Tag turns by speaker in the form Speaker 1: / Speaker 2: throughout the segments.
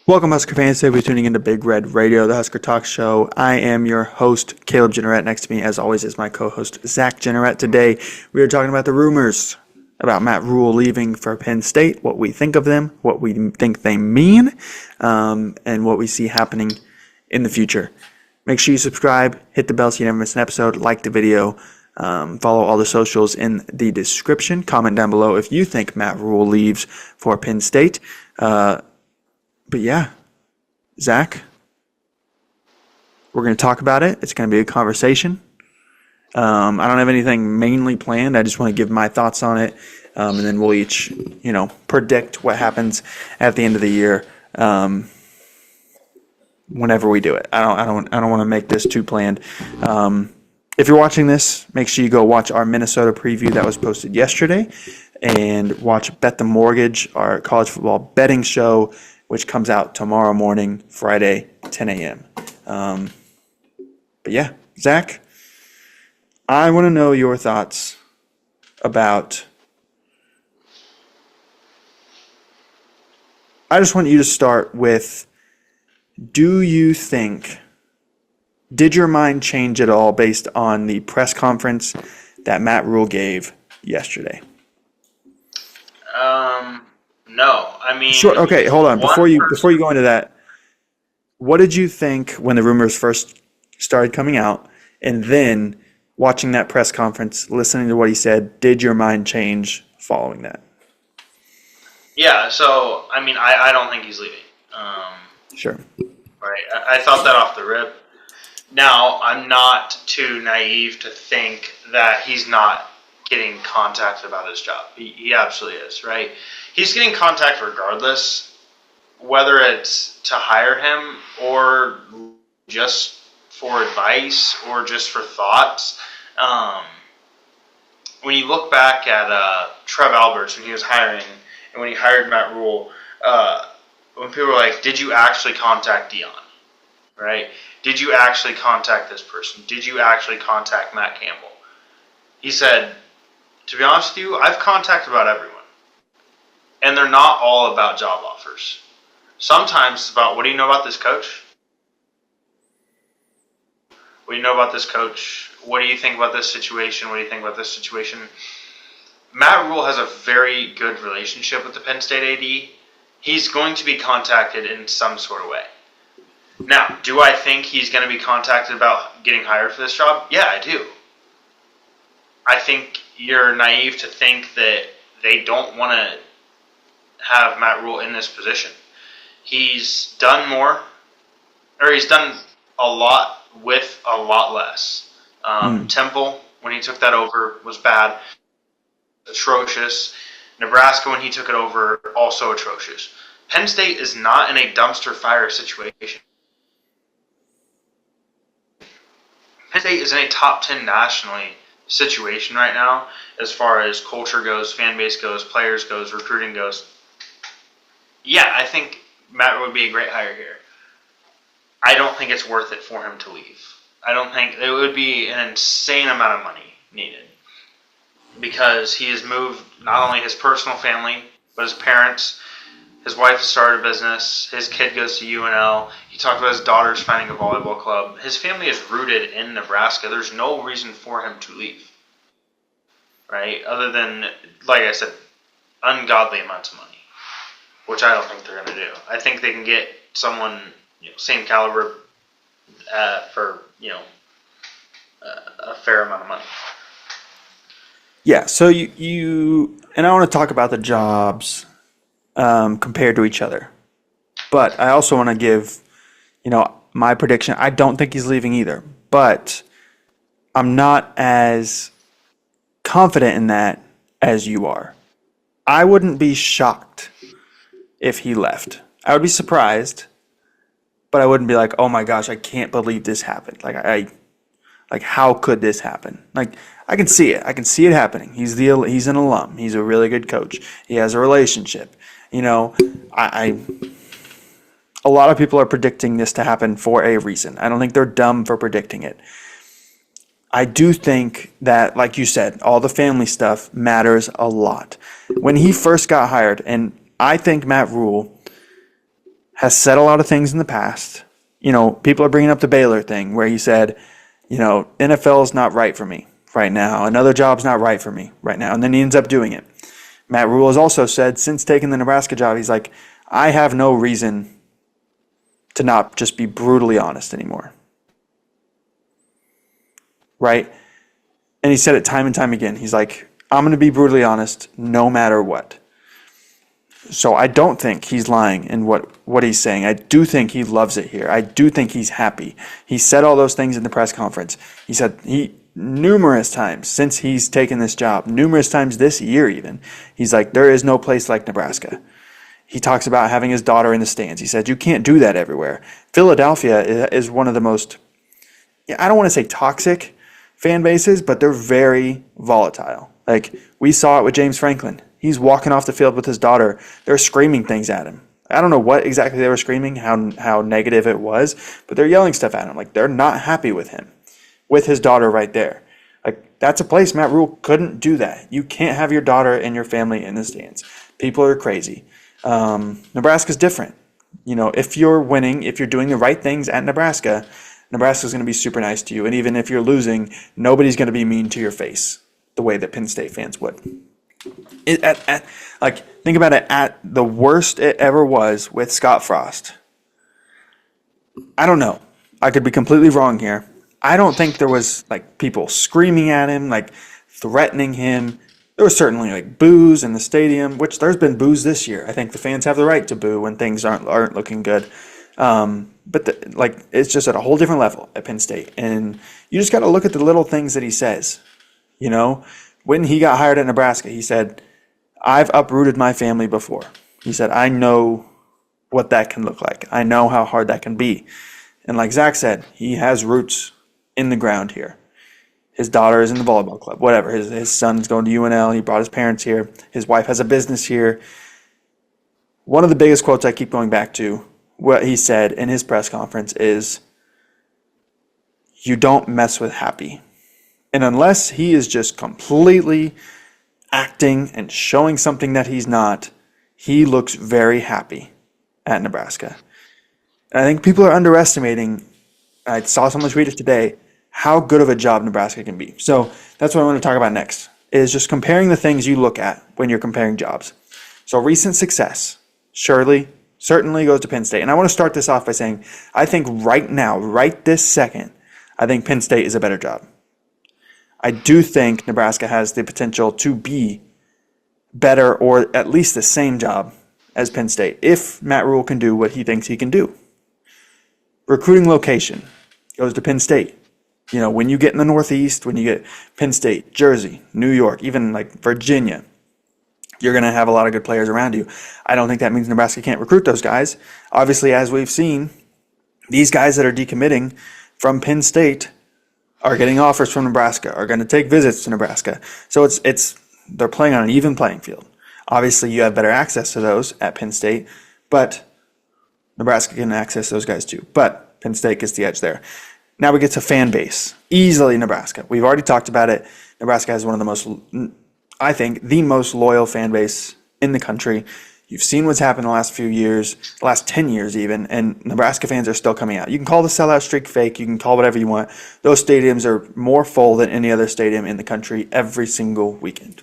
Speaker 1: Welcome, Husker fans. Today we're tuning into Big Red Radio, the Husker Talk Show. I am your host, Caleb Jenneret. Next to me, as always, is my co-host, Zach Jenneret. Today, we are talking about the rumors about Matt Rhule leaving for Penn State, what we think of them, what we think they mean, and what we see happening in the future. Make sure you subscribe, hit the bell so you never miss an episode, like the video, follow all the socials in the description. Comment down below if you think Matt Rhule leaves for Penn State. But yeah, Zach, we're going to talk about it. It's going to be a conversation. I don't have anything mainly planned. I just want to give my thoughts on it, and then we'll each, predict what happens at the end of the year. Whenever we do it, I don't want to make this too planned. If you're watching this, make sure you go watch our Minnesota preview that was posted yesterday, and watch Bet the Mortgage, our college football betting show, which comes out tomorrow morning, Friday, 10 a.m. But yeah, Zach, I want to know your thoughts about. I just want you to start with, did your mind change at all based on the press conference that Matt Rhule gave yesterday?
Speaker 2: No. I mean,
Speaker 1: sure. Okay, hold on. Before you go into that, what did you think when the rumors first started coming out, and then watching that press conference, listening to what he said? Did your mind change following that?
Speaker 2: Yeah. So I mean, I don't think he's leaving.
Speaker 1: Sure.
Speaker 2: Right. I thought that off the rip. Now I'm not too naive to think that he's not getting contacted about his job. He absolutely is, right? He's getting contact regardless, whether it's to hire him or just for advice or just for thoughts. When you look back at Trev Alberts when he was hiring and when he hired Matt Rhule, when people were like, did you actually contact Dion? Right? Did you actually contact this person? Did you actually contact Matt Campbell? He said, to be honest with you, I've contacted about everyone. And they're not all about job offers. Sometimes it's about, what do you know about this coach? What do you know about this coach? What do you think about this situation? What do you think about this situation? Matt Rhule has a very good relationship with the Penn State AD. He's going to be contacted in some sort of way. Now, do I think he's going to be contacted about getting hired for this job? Yeah, I do. I think you're naive to think that they don't want to have Matt Rhule in this position. He's done more, or he's done a lot with a lot less. Temple, when he took that over, was bad, atrocious. Nebraska, when he took it over, also atrocious. Penn State is not in a dumpster fire situation. Penn State is in a top 10 nationally situation right now as far as culture goes, fan base goes, players goes, recruiting goes. Yeah, I think Matt would be a great hire here. I don't think it's worth it for him to leave. I don't think it would be an insane amount of money needed because he has moved not only his personal family, but his parents. His wife has started a business. His kid goes to UNL. He talked about his daughter's finding a volleyball club. His family is rooted in Nebraska. There's no reason for him to leave, right? Other than, like I said, ungodly amounts of money, which I don't think they're going to do. I think they can get someone same caliber for a fair amount of money.
Speaker 1: Yeah. So you and I want to talk about the jobs compared to each other, but I also want to give my prediction. I don't think he's leaving either, but I'm not as confident in that as you are. I wouldn't be shocked if he left. I would be surprised, but I wouldn't be like, "Oh my gosh, I can't believe this happened." Like how could this happen? Like I can see it. I can see it happening. He's an alum. He's a really good coach. He has a relationship. A lot of people are predicting this to happen for a reason. I don't think they're dumb for predicting it. I do think that, like you said, all the family stuff matters a lot. When he first got hired, and I think Matt Rhule has said a lot of things in the past. People are bringing up the Baylor thing where he said, NFL is not right for me right now. Another job's not right for me right now. And then he ends up doing it. Matt Rhule has also said since taking the Nebraska job, he's like, I have no reason to not just be brutally honest anymore. Right? And he said it time and time again. He's like, I'm going to be brutally honest no matter what. So I don't think he's lying in what he's saying. I do think he loves it here. I do think he's happy. He said all those things in the press conference. He said numerous times since he's taken this job, numerous times this year even, he's like, there is no place like Nebraska. He talks about having his daughter in the stands. He said, you can't do that everywhere. Philadelphia is one of the most, I don't want to say toxic fan bases, but they're very volatile. Like, we saw it with James Franklin. He's walking off the field with his daughter. They're screaming things at him. I don't know what exactly they were screaming, how negative it was, but they're yelling stuff at him. Like, they're not happy with him, with his daughter right there. Like, that's a place Matt Rhule couldn't do that. You can't have your daughter and your family in the stands. People are crazy. Nebraska's different. If you're winning, if you're doing the right things at Nebraska, Nebraska's going to be super nice to you. And even if you're losing, nobody's going to be mean to your face the way that Penn State fans would. Think about it, at the worst it ever was with Scott Frost. I don't know. I could be completely wrong here. I don't think there was people screaming at him, threatening him. There was certainly boos in the stadium, which there's been boos this year. I think the fans have the right to boo when things aren't looking good. But it's just at a whole different level at Penn State, and you just got to look at the little things that he says. When he got hired at Nebraska, he said, I've uprooted my family before. He said, I know what that can look like. I know how hard that can be. And like Zach said, he has roots in the ground here. His daughter is in the volleyball club, whatever. His son's going to UNL. He brought his parents here. His wife has a business here. One of the biggest quotes I keep going back to, what he said in his press conference is, you don't mess with happy. And unless he is just completely acting and showing something that he's not, he looks very happy at Nebraska. And I think people are underestimating, I saw someone tweet it today, how good of a job Nebraska can be. So that's what I want to talk about next, is just comparing the things you look at when you're comparing jobs. So recent success, certainly goes to Penn State. And I want to start this off by saying, I think right now, right this second, I think Penn State is a better job. I do think Nebraska has the potential to be better or at least the same job as Penn State if Matt Rhule can do what he thinks he can do. Recruiting location goes to Penn State. When you get in the Northeast, when you get Penn State, Jersey, New York, even Virginia, you're going to have a lot of good players around you. I don't think that means Nebraska can't recruit those guys. Obviously, as we've seen, these guys that are decommitting from Penn State are getting offers from Nebraska, are going to take visits to Nebraska. So they're playing on an even playing field. Obviously, you have better access to those at Penn State, but Nebraska can access those guys too. But Penn State gets the edge there. Now we get to fan base. Easily Nebraska. We've already talked about it. Nebraska has one of the most, I think, the most loyal fan base in the country. You've seen what's happened the last few years, the last 10 years even, and Nebraska fans are still coming out. You can call the sellout streak fake. You can call whatever you want. Those stadiums are more full than any other stadium in the country every single weekend.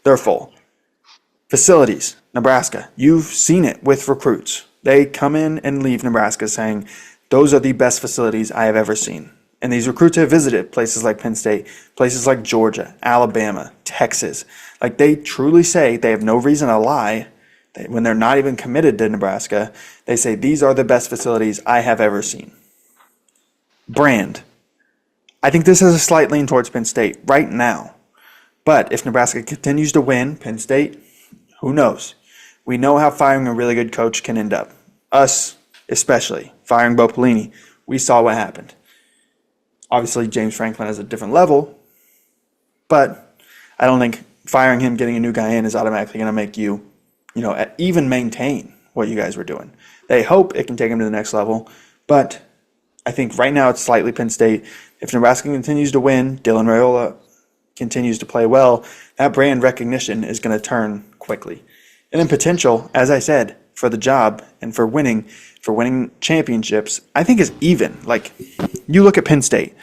Speaker 1: They're full. Facilities, Nebraska. You've seen it with recruits. They come in and leave Nebraska saying, those are the best facilities I have ever seen. And these recruits have visited places like Penn State, places like Georgia, Alabama, Texas. They truly say, they have no reason to lie. When they're not even committed to Nebraska, they say, these are the best facilities I have ever seen. Brand. I think this has a slight lean towards Penn State right now. But if Nebraska continues to win, Penn State, who knows? We know how firing a really good coach can end up. Us, especially. Firing Bo Pelini. We saw what happened. Obviously, James Franklin is a different level, but I don't think firing him, getting a new guy in is automatically going to make you even maintain what you guys were doing. They hope it can take them to the next level, but I think right now it's slightly Penn State. If Nebraska continues to win, Dylan Raiola continues to play well, that brand recognition is going to turn quickly. And then potential, as I said, for the job and for winning championships, I think is even. Like, you look at Penn State.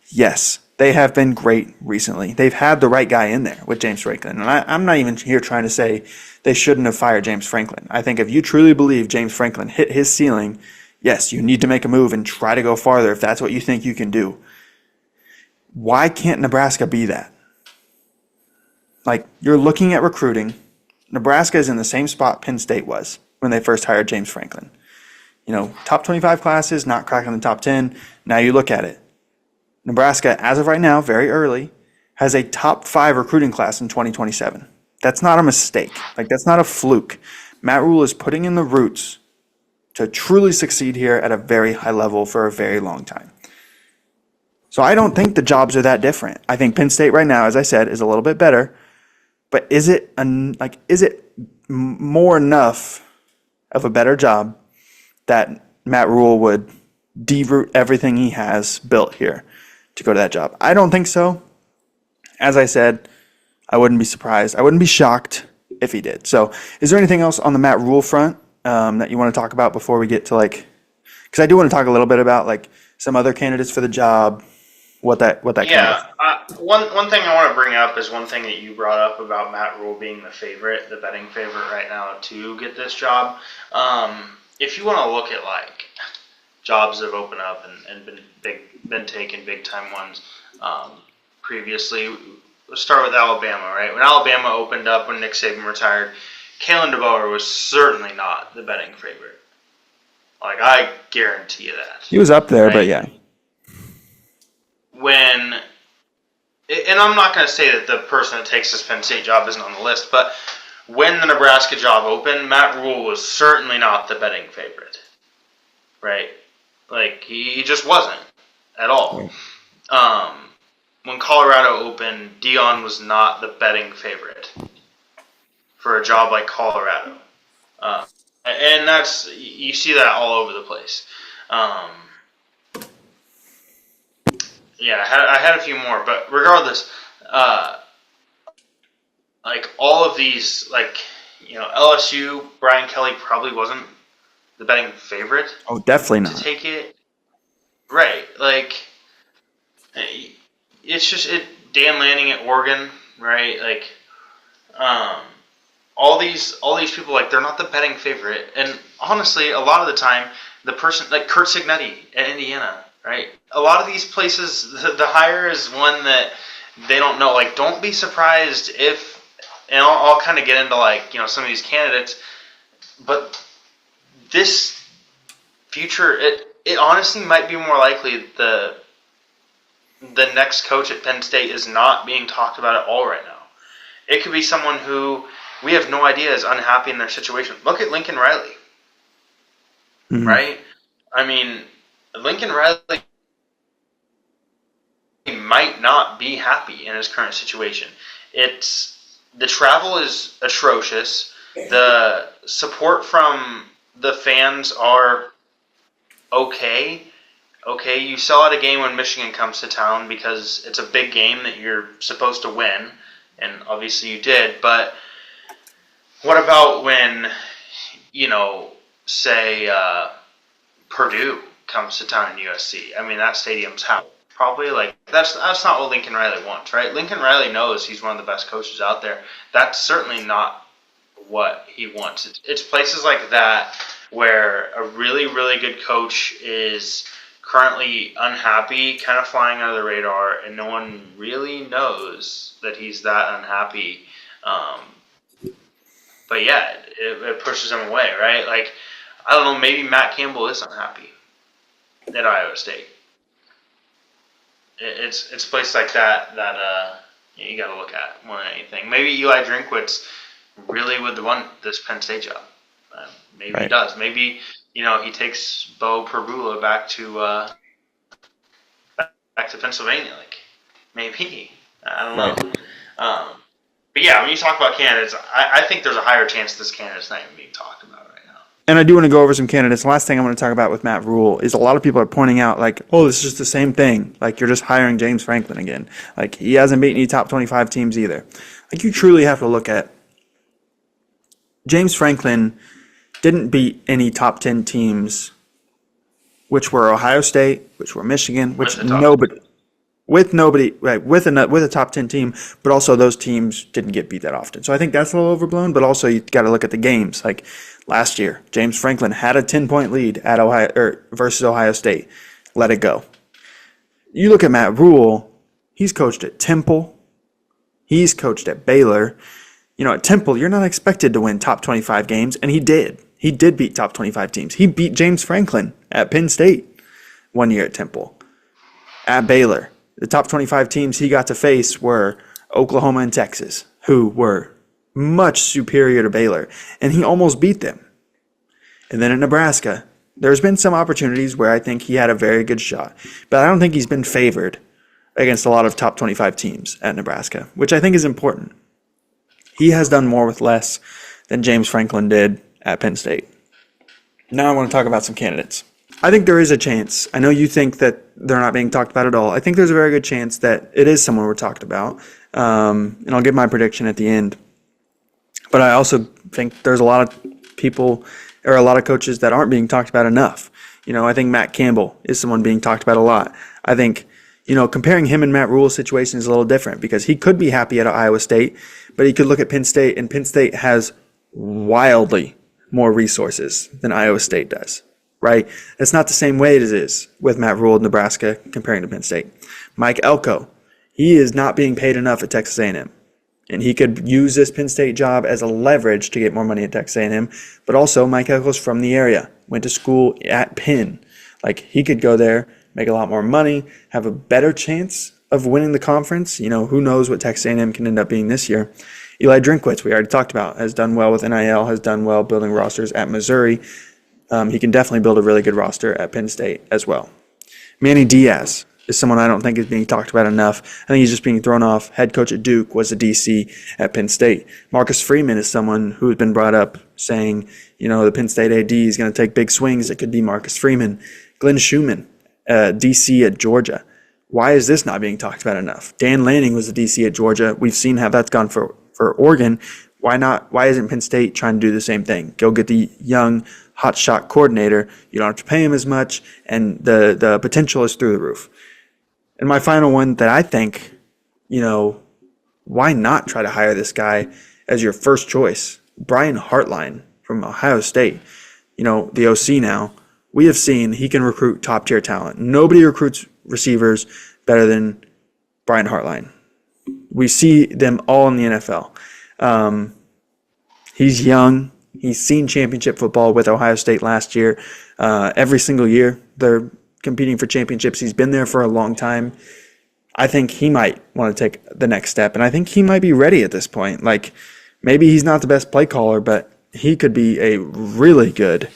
Speaker 1: Yes, they have been great recently. They've had the right guy in there with James Franklin. And I'm not even here trying to say they shouldn't have fired James Franklin. I think if you truly believe James Franklin hit his ceiling, yes, you need to make a move and try to go farther if that's what you think you can do. Why can't Nebraska be that? Like, you're looking at recruiting. Nebraska is in the same spot Penn State was when they first hired James Franklin. You know, top 25 classes, not cracking the top 10. Now you look at it. Nebraska, as of right now, very early, has a top 5 recruiting class in 2027. That's not a mistake. Like, that's not a fluke. Matt Rhule is putting in the roots to truly succeed here at a very high level for a very long time. So I don't think the jobs are that different. I think Penn State right now, as I said, is a little bit better. But is it more enough of a better job that Matt Rhule would deroot everything he has built here to go to that job? I don't think so. As I said, I wouldn't be surprised. I wouldn't be shocked if he did. So is there anything else on the Matt Rhule front that you want to talk about before we get to, like, because I do want to talk a little bit about, like, some other candidates for the job, what that
Speaker 2: yeah, one thing I want to bring up is one thing that you brought up about Matt Rhule being the favorite, the betting favorite right now to get this job. If you want to look at, like, jobs that have opened up and been taken, big time ones previously, let's start with Alabama, right? When Alabama opened up, when Nick Saban retired, Kalen DeBoer was certainly not the betting favorite. Like, I guarantee you that.
Speaker 1: He was up there,
Speaker 2: right?
Speaker 1: But yeah.
Speaker 2: And I'm not going to say that the person that takes this Penn State job isn't on the list, but when the Nebraska job opened, Matt Rhule was certainly not the betting favorite, right? Like, he just wasn't at all. When Colorado opened, Dion was not the betting favorite for a job like Colorado. And you see that all over the place. Yeah, I had a few more, but regardless, like, all of these, like, you know, LSU, Brian Kelly probably wasn't the betting favorite.
Speaker 1: Oh, definitely not.
Speaker 2: To take it. Right, like, it's just Dan Lanning at Oregon, right? Like, all these people, like, they're not the betting favorite. And honestly, a lot of the time, the person, like Kurt Signetti at Indiana, right? A lot of these places, the hire is one that they don't know. Like, don't be surprised if, and I'll kind of get into, like, you know, some of these candidates, but this future, it honestly might be more likely the next coach at Penn State is not being talked about at all right now. It could be someone who we have no idea is unhappy in their situation. Look at Lincoln Riley, right? I mean, Lincoln Riley might not be happy in his current situation. The travel is atrocious. The support from the fans are okay. Okay, you sell out a game when Michigan comes to town because it's a big game that you're supposed to win, and obviously you did, but what about when, you know, say Purdue comes to town in USC? I mean, that stadium's how probably, like, that's not what Lincoln Riley wants, right? Lincoln Riley knows he's one of the best coaches out there. That's certainly not what he wants. It's places like that where a really, really good coach is currently unhappy, kind of flying under the radar, and no one really knows that he's that unhappy. But yeah, it pushes him away, right? Like, I don't know, maybe Matt Campbell is unhappy at Iowa State. It's a place like that you got to look at more than anything. Maybe Eli Drinkwitz really would want this Penn State job. Maybe right. He does. Maybe, you know, he takes Bo Perbula back to Pennsylvania. Like, maybe. I don't know. Right. But yeah, when you talk about candidates, I think there's a higher chance this candidate's not even being talked about right now.
Speaker 1: And I do want to go over some candidates. The last thing I want to talk about with Matt Rhule is a lot of people are pointing out, like, oh, this is just the same thing. Like, you're just hiring James Franklin again. Like, he hasn't beaten any top 25 teams either. Like, you truly have to look at James Franklin didn't beat any top 10 teams, which were Ohio State, which were Michigan, which
Speaker 2: With the top
Speaker 1: nobody, with nobody, right, with a top 10 team, but also those teams didn't get beat that often. So I think that's a little overblown, but also you got to look at the games. Like last year, James Franklin had a 10-point lead at versus Ohio State. Let it go. You look at Matt Rhule, he's coached at Temple, he's coached at Baylor. At Temple, you're not expected to win top 25 games, and he did. He did beat top 25 teams. He beat James Franklin at Penn State 1 year at Temple. At Baylor, the top 25 teams he got to face were Oklahoma and Texas, who were much superior to Baylor, and he almost beat them. And then at Nebraska, there's been some opportunities where I think he had a very good shot, but I don't think he's been favored against a lot of top 25 teams at Nebraska, which I think is important. He has done more with less than James Franklin did at Penn State. Now I want to talk about some candidates. I think there is a chance. I know you think that they're not being talked about at all. I think there's a very good chance that it is someone we're talked about. And I'll give my prediction at the end. But I also think there's a lot of people or a lot of coaches that aren't being talked about enough. I think Matt Campbell is someone being talked about a lot. I think, comparing him and Matt Rhule's situation is a little different because he could be happy at Iowa State, but he could look at Penn State, and Penn State has wildly more resources than Iowa State does, right? It's not the same way it is with Matt Rhule at Nebraska comparing to Penn State. Mike Elko, he is not being paid enough at Texas A&M, and he could use this Penn State job as a leverage to get more money at Texas A&M, but also Mike Elko's from the area, went to school at Penn. Like, he could go there, make a lot more money, have a better chance of winning the conference. Who knows what Texas A&M can end up being this year. Eli Drinkwitz, we already talked about, has done well with NIL, has done well building rosters at Missouri. He can definitely build a really good roster at Penn State as well. Manny Diaz is someone I don't think is being talked about enough. I think he's just being thrown off. Head coach at Duke, was a DC at Penn State. Marcus Freeman is someone who has been brought up saying, the Penn State AD is going to take big swings. It could be Marcus Freeman. Glenn Schumann, DC at Georgia. Why is this not being talked about enough? Dan Lanning was a DC at Georgia. We've seen how that's gone for Oregon. Why not? Why isn't Penn State trying to do the same thing? Go get the young hotshot coordinator. You don't have to pay him as much, and the potential is through the roof. And my final one that I think, why not try to hire this guy as your first choice? Brian Hartline from Ohio State, the OC now. We have seen he can recruit top-tier talent. Nobody recruits receivers better than Brian Hartline. We see them all in the NFL. He's young. He's seen championship football with Ohio State last year. Every single year they're competing for championships. He's been there for a long time. I think he might want to take the next step, and I think he might be ready at this point. Like, maybe he's not the best play caller, but he could be a really good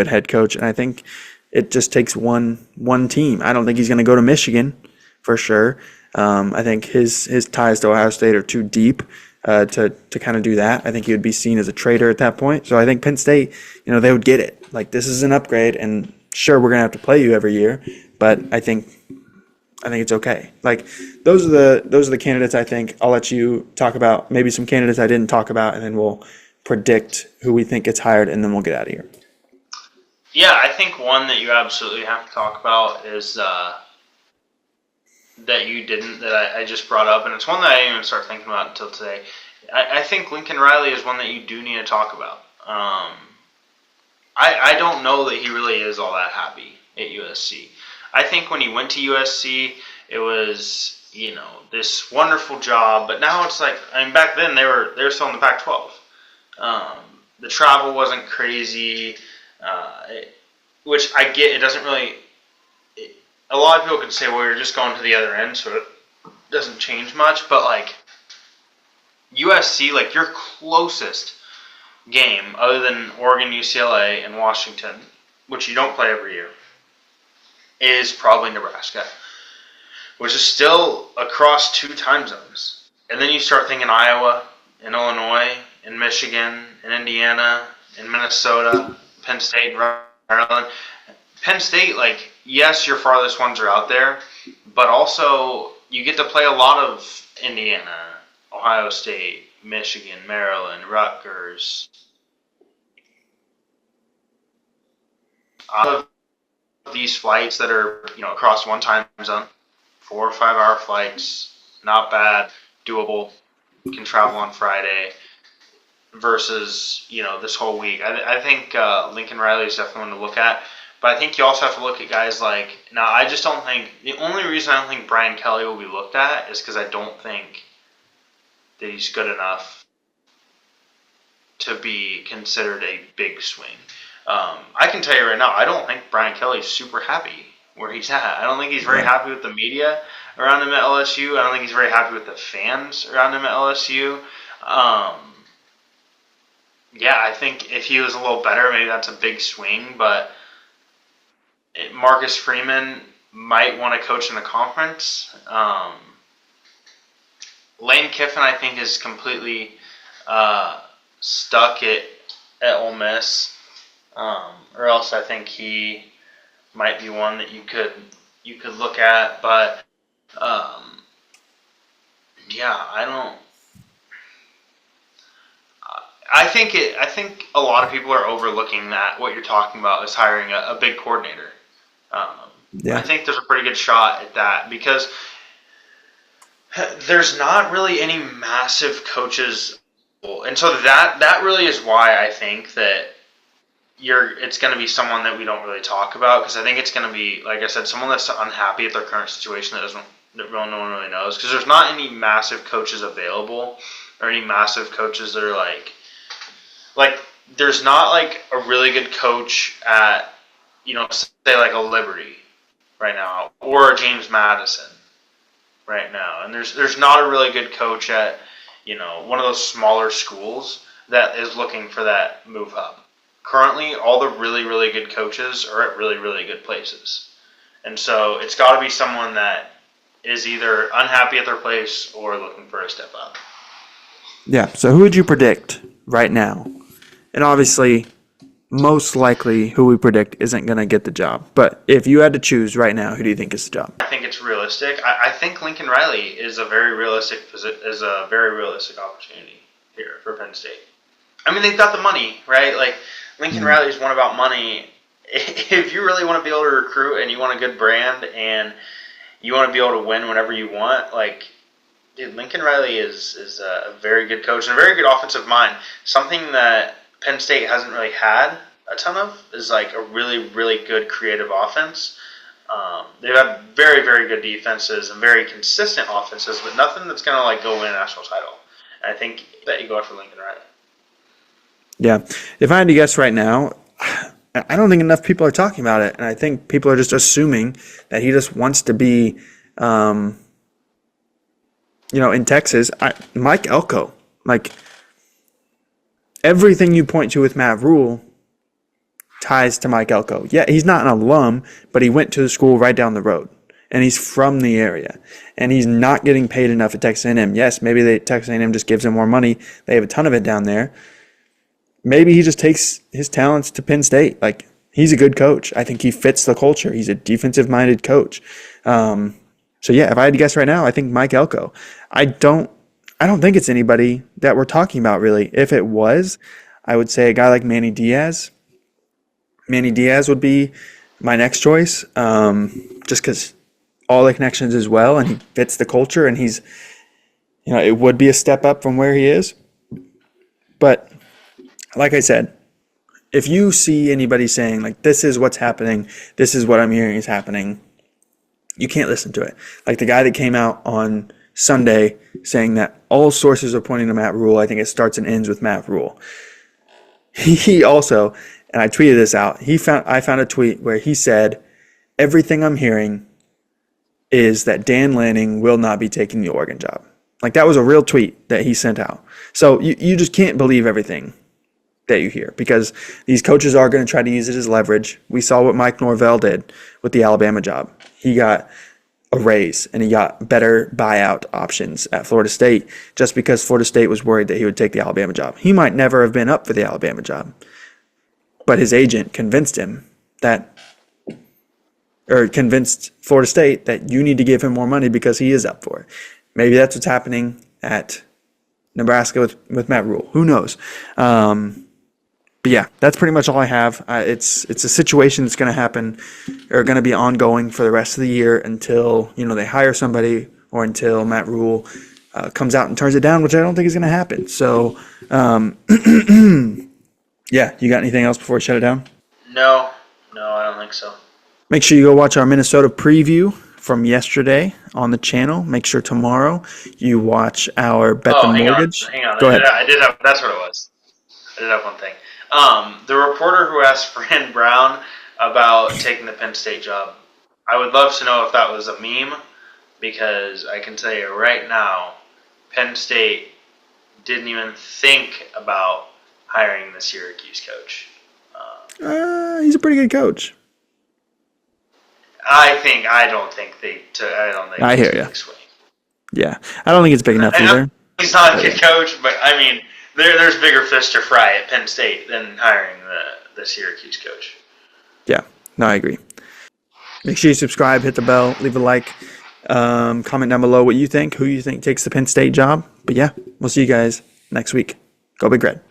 Speaker 1: head coach, and I think it just takes one team. I don't think he's going to go to Michigan for sure. I think his ties to Ohio State are too deep to kind of do that. I think he would be seen as a traitor at that point. So I think Penn State, they would get it. Like, this is an upgrade, and sure, we're going to have to play you every year, but I think it's okay. Like, those are the candidates I think. I'll let you talk about maybe some candidates I didn't talk about, and then we'll predict who we think gets hired, and then we'll get out of here.
Speaker 2: Yeah, I think one that you absolutely have to talk about is that you didn't, that I just brought up, and it's one that I didn't even start thinking about until today. I think Lincoln Riley is one that you do need to talk about. I don't know that he really is all that happy at USC. I think when he went to USC, it was, this wonderful job, but now it's like, back then they were still in the Pac-12. The travel wasn't crazy, which I get. It doesn't really. A lot of people can say, well, you're just going to the other end, so it doesn't change much. But, USC, your closest game, other than Oregon, UCLA, and Washington, which you don't play every year, is probably Nebraska, which is still across 2 time zones. And then you start thinking Iowa, and Illinois, and Michigan, and Indiana, and Minnesota, Penn State, and Maryland. Penn State, yes, your farthest ones are out there, but also you get to play a lot of Indiana, Ohio State, Michigan, Maryland, Rutgers, Out of these flights that are, across one time zone, 4 or 5 hour flights, not bad, doable, can travel on Friday versus, this whole week. I think Lincoln Riley is definitely one to look at. But I think you also have to look at guys like, now I just don't think, the only reason I don't think Brian Kelly will be looked at is because I don't think that he's good enough to be considered a big swing. I can tell you right now, I don't think Brian Kelly's super happy where he's at. I don't think he's very happy with the media around him at LSU. I don't think he's very happy with the fans around him at LSU. I think if he was a little better, maybe that's a big swing, but Marcus Freeman might want to coach in the conference. Lane Kiffin, I think, is completely stuck at Ole Miss, or else I think he might be one that you could look at. But I don't. I think a lot of people are overlooking that what you're talking about is hiring a big coordinator. I think there's a pretty good shot at that because there's not really any massive coaches, and so that really is why I think that it's going to be someone that we don't really talk about, because I think it's going to be, like I said, someone that's unhappy at their current situation that no one really knows, because there's not any massive coaches available or any massive coaches that are like there's not like a really good coach at, say like a Liberty right now or a James Madison right now, and there's not a really good coach at one of those smaller schools that is looking for that move up. Currently, all the really, really good coaches are at really, really good places, and so it's got to be someone that is either unhappy at their place or looking for a step up.
Speaker 1: Yeah. So who would you predict right now? And obviously, most likely who we predict isn't going to get the job. But if you had to choose right now, who do you think is the job?
Speaker 2: I think it's realistic. I think Lincoln Riley is a very realistic opportunity here for Penn State. I mean, they've got the money, right? Like, Lincoln Riley is one about money. If you really want to be able to recruit and you want a good brand and you want to be able to win whenever you want, Lincoln Riley is a very good coach and a very good offensive mind. Something that Penn State hasn't really had a ton of is like a really, really good creative offense. They've had very, very good defenses and very consistent offenses, but nothing that's going to go win a national title. And I think that you go after Lincoln Riley.
Speaker 1: Yeah. If I had to guess right now, I don't think enough people are talking about it. And I think people are just assuming that he just wants to be, in Texas. Mike Elko, everything you point to with Matt Rhule ties to Mike Elko. Yeah, he's not an alum, but he went to the school right down the road, and he's from the area, and he's not getting paid enough at Texas A&M. Yes, maybe Texas A&M just gives him more money. They have a ton of it down there. Maybe he just takes his talents to Penn State. He's a good coach. I think he fits the culture. He's a defensive-minded coach. So yeah, if I had to guess right now, I think Mike Elko. I don't think it's anybody that we're talking about, really. If it was, I would say a guy like Manny Diaz. Manny Diaz would be my next choice, just because all the connections as well, and he fits the culture, and he's, it would be a step up from where he is. But like I said, if you see anybody saying, this is what's happening, this is what I'm hearing is happening, you can't listen to it. Like the guy that came out on Sunday saying that all sources are pointing to Matt Rhule. I think it starts and ends with Matt Rhule. He also, and I tweeted this out, I found a tweet where he said, everything I'm hearing is that Dan Lanning will not be taking the Oregon job. That was a real tweet that he sent out. So you just can't believe everything that you hear, because these coaches are going to try to use it as leverage. We saw what Mike Norvell did with the Alabama job. He got a raise and he got better buyout options at Florida State just because Florida State was worried that he would take the Alabama job. He might never have been up for the Alabama job, but his agent convinced Florida State that you need to give him more money because he is up for it. Maybe that's what's happening at Nebraska with Matt Rhule. Who knows? But yeah, that's pretty much all I have. It's a situation that's going to happen or going to be ongoing for the rest of the year until they hire somebody or until Matt Rhule comes out and turns it down, which I don't think is going to happen. So, yeah, you got anything else before I shut it down?
Speaker 2: No, I don't think so.
Speaker 1: Make sure you go watch our Minnesota preview from yesterday on the channel. Make sure tomorrow you watch our Bet the Mortgage.
Speaker 2: Hang on.
Speaker 1: Go ahead.
Speaker 2: I did have. That's what it was. I did have one thing. The reporter who asked Fran Brown about taking the Penn State job, I would love to know if that was a meme, because I can tell you right now, Penn State didn't even think about hiring the Syracuse coach.
Speaker 1: He's a pretty good coach.
Speaker 2: I don't think
Speaker 1: I hear you. Yeah, I don't think it's big enough either.
Speaker 2: He's not a good coach, but I mean, there's bigger fish to fry at Penn State than hiring the Syracuse coach.
Speaker 1: Yeah, no, I agree. Make sure you subscribe, hit the bell, leave a like, comment down below what you think, who you think takes the Penn State job. But yeah, we'll see you guys next week. Go Big Red.